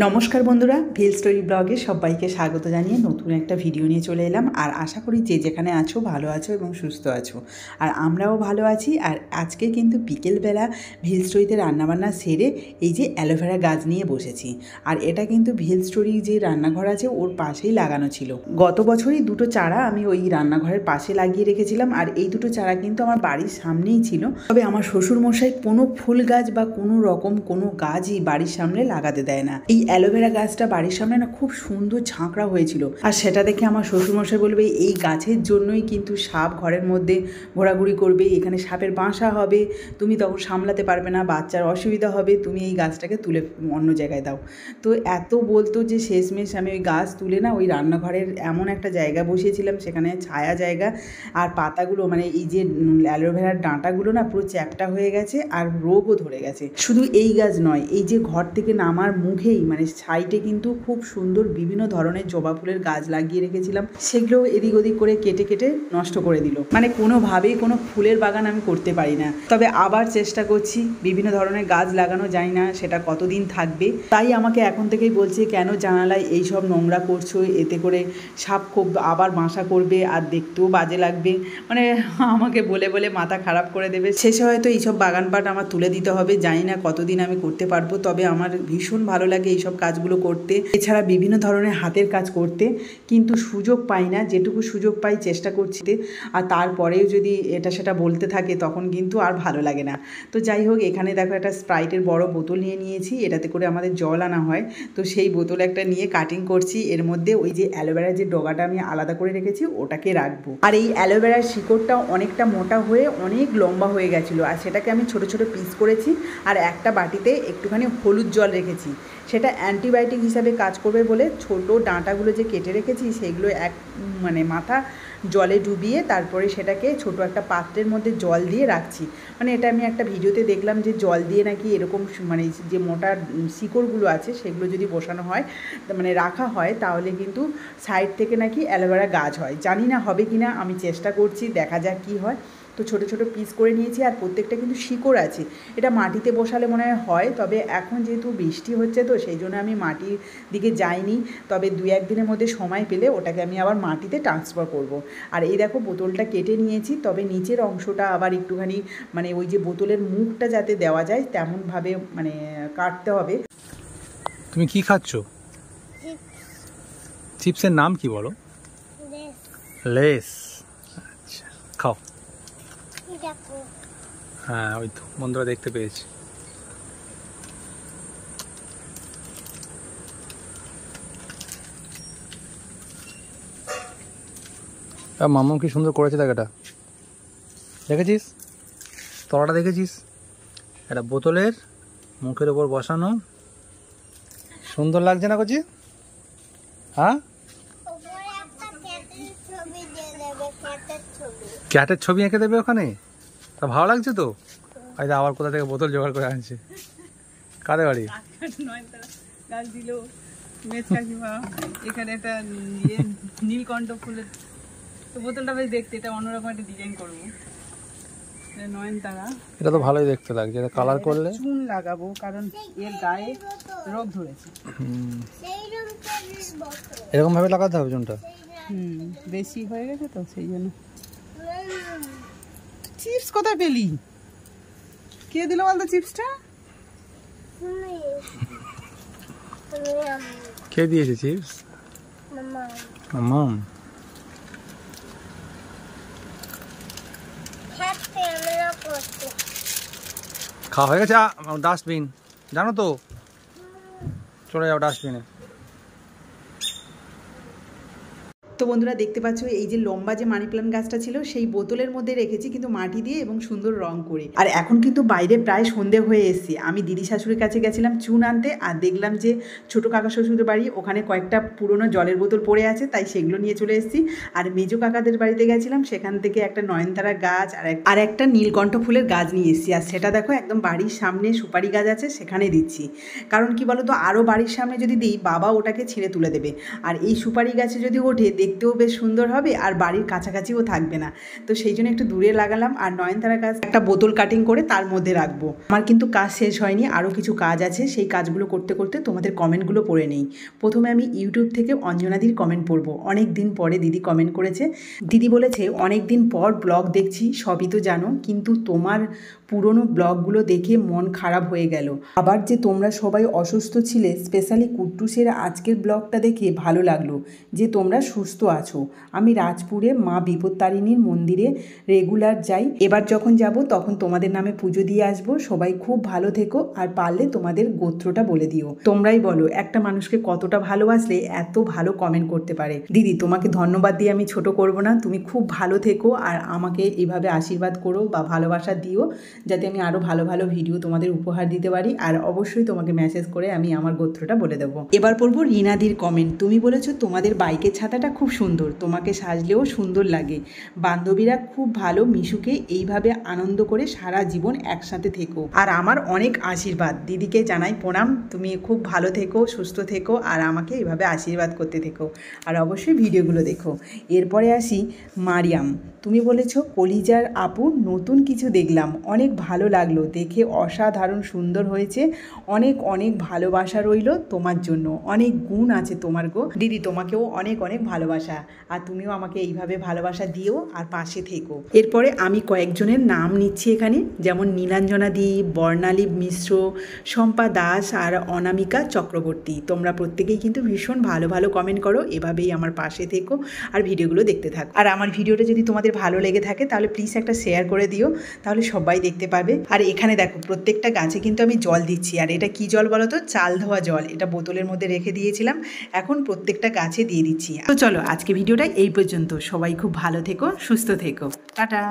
নমস্কার বন্ধুরা, ভিল স্টোরি ব্লগে সবাইকে স্বাগত জানিয়ে নতুন একটা ভিডিও নিয়ে চলে এলাম। আর আশা করি যে যেখানে আছো ভালো আছো এবং সুস্থ আছো, আর আমরাও ভালো আছি। আর আজকে কিন্তু বিকেলবেলা ভিল স্টোরিতে রান্নাবান্না সেরে এই যে অ্যালোভেরা গাছ নিয়ে বসেছি। আর এটা কিন্তু ভিল স্টোরি যে রান্নাঘর আছে ওর পাশেই লাগানো ছিল। গত বছরই দুটো চারা আমি ওই রান্নাঘরের পাশে লাগিয়ে রেখেছিলাম, আর এই দুটো চারা কিন্তু আমার বাড়ির সামনেই ছিল। তবে আমার শ্বশুরমশাই কোনো ফুল গাছ বা কোনো রকম কোনো গাছই বাড়ির সামনে লাগাতে দেয় না। এই অ্যালোভেরা গাছটা বাড়ির সামনে না খুব সুন্দর ঝাঁকড়া হয়েছিল, আর সেটা দেখে আমার শ্বশুরমশাই বলবে এই গাছের জন্যই কিন্তু সাপ ঘরের মধ্যে ঘোরাঘুরি করবে, এখানে সাপের বাসা হবে, তুমি তখন সামলাতে পারবে না, বাচ্চার অসুবিধা হবে, তুমি এই গাছটাকে তুলে অন্য জায়গায় দাও। তো এত বলতো যে শেষমেশ আমি ওই গাছ তুলে না ওই রান্নাঘরের এমন একটা জায়গা বসিয়েছিলাম, সেখানে ছায়া জায়গা, আর পাতাগুলো মানে এই যে অ্যালোভেরার ডাঁটাগুলো না পুরো চ্যাপ্টা হয়ে গেছে আর রোগও ধরে গেছে। শুধু এই গাছ নয়, এই যে ঘর থেকে নামার মুখেই মানে সাইডে কিন্তু খুব সুন্দর বিভিন্ন ধরনের জবা ফুলের গাছ লাগিয়ে রেখেছিলাম, সেগুলো এদিক ওদিক করে কেটে কেটে নষ্ট করে দিল। মানে কোনোভাবেই কোনো ফুলের বাগান আমি করতে পারি না। তবে আবার চেষ্টা করছি, বিভিন্ন ধরনের গাছ লাগানো যায় না সেটা কতদিন থাকবে। তাই আমাকে এখন থেকেই বলছে কেন জানালায় এইসব নোংরা করছো, এতে করে সাপ খুব আবার বাসা করবে আর দেখতেও বাজে লাগবে। মানে আমাকে বলে বলে মাথা খারাপ করে দেবে। শেষে হয়তো এইসব বাগান পাট আমার তুলে দিতে হবে, জানি না কতদিন আমি করতে পারবো। তবে আমার ভীষণ ভালো লাগে এইসব কাজগুলো করতে, এছাড়া বিভিন্ন ধরনের হাতের কাজ করতে, কিন্তু সুযোগ পাই না। যেটুকু সুযোগ পাই চেষ্টা করছি, আর তারপরেও যদি এটা সেটা বলতে থাকে তখন কিন্তু আর ভালো লাগে না। তো যাই হোক, এখানে দেখো একটা স্প্রাইটের বড় বোতল নিয়ে নিয়েছি, এটাতে করে আমাদের জল আনা হয়। তো সেই বোতল একটা নিয়ে কাটিং করছি, এর মধ্যে ওই যে অ্যালোভেরার যে ডগাটা আমি আলাদা করে রেখেছি ওটাকে রাখবো। আর এই অ্যালোভেরার শিকড়টা অনেকটা মোটা হয়ে অনেক লম্বা হয়ে গেছিলো, আর সেটাকে আমি ছোট ছোট পিস করেছি। আর একটা বাটিতে একটুখানি হলুদ জল রেখেছি, সেটা অ্যান্টিবায়োটিক হিসাবে কাজ করবে বলে ছোট ডাঁটাগুলো যে কেটে রেখেছি সেগুলো মানে মাথা জলে ডুবিয়ে তারপরে সেটাকে ছোট একটা পাত্রের মধ্যে জল দিয়ে রাখছি। মানে এটা আমি একটা ভিডিওতে দেখলাম যে জল দিয়ে নাকি এরকম মানে যে মোটা শিকড়গুলো আছে সেগুলো যদি বসানো হয় মানে রাখা হয় তাহলে কিন্তু সাইড থেকে নাকি অ্যালোভেরা গাছ হয়। জানি না হবে কি না, আমি চেষ্টা করছি, দেখা যাক কী হয়। তো ছোটো ছোটো পিস করে নিয়েছি, আর প্রত্যেকটা কিন্তু শিকড় আছে। এটা মাটিতে বসালে মনে হয়, তবে এখন যেহেতু বৃষ্টি হচ্ছে তো সেই জন্য আমি মাটির দিকে যাইনি। তবে 2-1 দিনের মধ্যে সময় পেলে ওটাকে আমি আবার মাটিতে ট্রান্সফার করব। আর এই দেখো বোতলটা কেটে নিয়েছি, তবে নিচের অংশটা আবার একটুখানি মানে ওই যে বোতলের মুখটা যাতে দেওয়া যায় তেমনভাবে মানে কাটতে হবে। তুমি কি খাচ্ছ? চিপসের নাম কি বলো? লেস। আচ্ছা, খাও। হ্যাঁ, ওই তো বন্ধুরা দেখতে পেয়েছি। মাম্মা কি সুন্দর করেছে দেখাটা, দেখেছিস? তলাটা দেখেছিস? একটা বোতলের মুখের ওপর বসানো, সুন্দর লাগছে না কচি? হ্যাঁ, ক্যাটের ছবি এঁকে দেবে ওখানে, তা ভালো লাগছে তো। আচ্ছা, আবার কোথা থেকে বোতল জোগাড় করে আনছে, কাদের বাড়ি? এখানে একটা নীলকণ্ঠ ফুলের তো বোতলটা বেশ দেখতে, এটা অন্যরকম একটা ডিজাইন করবো। নয়নতারা, এটা তো ভালোই দেখতে লাগছে, এটা কালার করলে চুন লাগাবো কারণ এর গায়ে রোগ ধরেছে। এরকম ভাবে লাগাতে হবে চুনটা। বেশি হয়ে গেছে তো সেই জন্য। চিপস কোথায় পেলি? কে দিল বলতো চিপসটা? কে দিয়েছে চিপস? মাম্মা। খাওয়া হয়ে গেছে? ডাস্টবিন জানো তো, চলে যাও ডাস্টবিনে। তো বন্ধুরা দেখতে পাচ্ছ এই যে লম্বা যে মানি প্ল্যান্ট গাছটা ছিল সেই বোতলের মধ্যে রেখেছি, কিন্তু মাটি দিয়ে এবং সুন্দর রং করে। আর এখন কিন্তু বাইরে প্রায় সন্ধে হয়ে এসেছি। আমি দিদি শাশুড়ির কাছে গেছিলাম চুন আনতে, আর দেখলাম যে ছোটো কাকা শ্বশুরের বাড়ি ওখানে কয়েকটা পুরনো জলের বোতল পড়ে আছে, তাই সেগুলো নিয়ে চলে এসেছি। আর মেজো কাকাদের বাড়িতে গেছিলাম, সেখান থেকে একটা নয়নতারা গাছ আর একটা নীলকণ্ঠ ফুলের গাছ নিয়ে এসেছি। আর সেটা দেখো একদম বাড়ির সামনে সুপারি গাছ আছে সেখানে দিচ্ছি। কারণ কি বলো তো, আরও বাড়ির সামনে যদি দিই বাবা ওটাকে ছিঁড়ে তুলে দেবে, আর এই সুপারি গাছে যদি ওঠে দেখতেও বেশ সুন্দর হবে আর বাড়ির কাছাকাছিও থাকবে না। তো সেই জন্য একটু দূরে লাগালাম। আর নয়নতারা গাছ একটা বোতল কাটিং করে তার মধ্যে রাখবো। আমার কিন্তু কাজ শেষ হয়নি, আরও কিছু কাজ আছে। সেই কাজগুলো করতে করতে তোমাদের কমেন্টগুলো পড়ে নেই। প্রথমে আমি ইউটিউব থেকে অঞ্জনাদির কমেন্ট পড়বো। অনেক দিন পরে দিদি কমেন্ট করেছে। দিদি বলেছে, অনেক দিন পর ব্লগ দেখছি, সবই তো জানো, কিন্তু তোমার পুরনো ব্লগগুলো দেখে মন খারাপ হয়ে গেল। আবার যে তোমরা সবাই অসুস্থ ছিলে, স্পেশালি কুট্টুসের আজকের ব্লগটা দেখে ভালো লাগলো যে তোমরা সুস্থ আছো। আমি রাজপুরে মা বিপত্তারিণীর মন্দিরে রেগুলার যাই। এবার যখন যাব তখন তোমাদের নামে পুজো দিয়ে আসবো। সবাই খুব ভালো থেকো, আর পারলে তোমাদের গোত্রটা বলে দিও। তোমরাই বলো একটা মানুষকে কতটা ভালোবাসলে এত ভালো কমেন্ট করতে পারে। দিদি তোমাকে ধন্যবাদ দিয়ে আমি ছোট করব না, তুমি খুব ভালো থেকো আর আমাকে এভাবে আশীর্বাদ করো বা ভালোবাসা দিও, যাতে আমি আরও ভালো ভালো ভিডিও তোমাদের উপহার দিতে পারি। আর অবশ্যই তোমাকে মেসেজ করে আমি আমার গোত্রটা বলে দেবো। এবার পড়বো রিনাদির কমেন্ট। তুমি বলেছো তোমাদের বাইকের ছাতাটা খুব সুন্দর, তোমাকে সাজলেও সুন্দর লাগে। বান্ধবীরা খুব ভালো, মিশুকে এইভাবে আনন্দ করে সারা জীবন একসাথে থেকো। আর আমার অনেক আশীর্বাদ, দিদিকে জানাই প্রণাম। তুমি খুব ভালো থেকো, সুস্থ থেকো আর আমাকে এইভাবে আশীর্বাদ করতে থেকো। আর অবশ্যই ভিডিওগুলো দেখো। এরপরে আসি মারিয়াম। তুমি বলেছো কলিজার আপু নতুন কিছু দেখলাম, অনেক ভালো লাগলো দেখে, অসাধারণ সুন্দর হয়েছে। অনেক অনেক ভালোবাসা রইল তোমার জন্য, অনেক গুণ আছে তোমার গো। দিদি তোমাকেও অনেক অনেক ভালোবাসা, আর তুমিও আমাকে এইভাবে ভালোবাসা দিও আর পাশে থেকো। এরপরে আমি কয়েকজনের নাম নিচ্ছি এখানে, যেমন নীলাঞ্জনা দি, বর্ণালী মিশ্র, শম্পা দাস আর অনামিকা চক্রবর্তী। তোমরা প্রত্যেকেই কিন্তু ভীষণ ভালো ভালো কমেন্ট করো, এভাবেই আমার পাশে থেকো আর ভিডিওগুলো দেখতে থাকো। আর আমার ভিডিওটা যদি তোমাদের ভালো লেগে থাকে তাহলে প্লিজ একটা শেয়ার করে দিও, তাহলে সবাই দেখতে পাবে। আর এখানে দেখো প্রত্যেকটা গাছে কিন্তু আমি জল দিচ্ছি। আর এটা কি জল বলো তো? চাল ধোয়া জল। এটা বোতলের মধ্যে রেখে দিয়েছিলাম, এখন প্রত্যেকটা গাছে দিয়ে দিচ্ছি। তো চলো আজকে ভিডিওটা এই পর্যন্ত। সবাই খুব ভালো থেকো, সুস্থ থেকো, টাটা।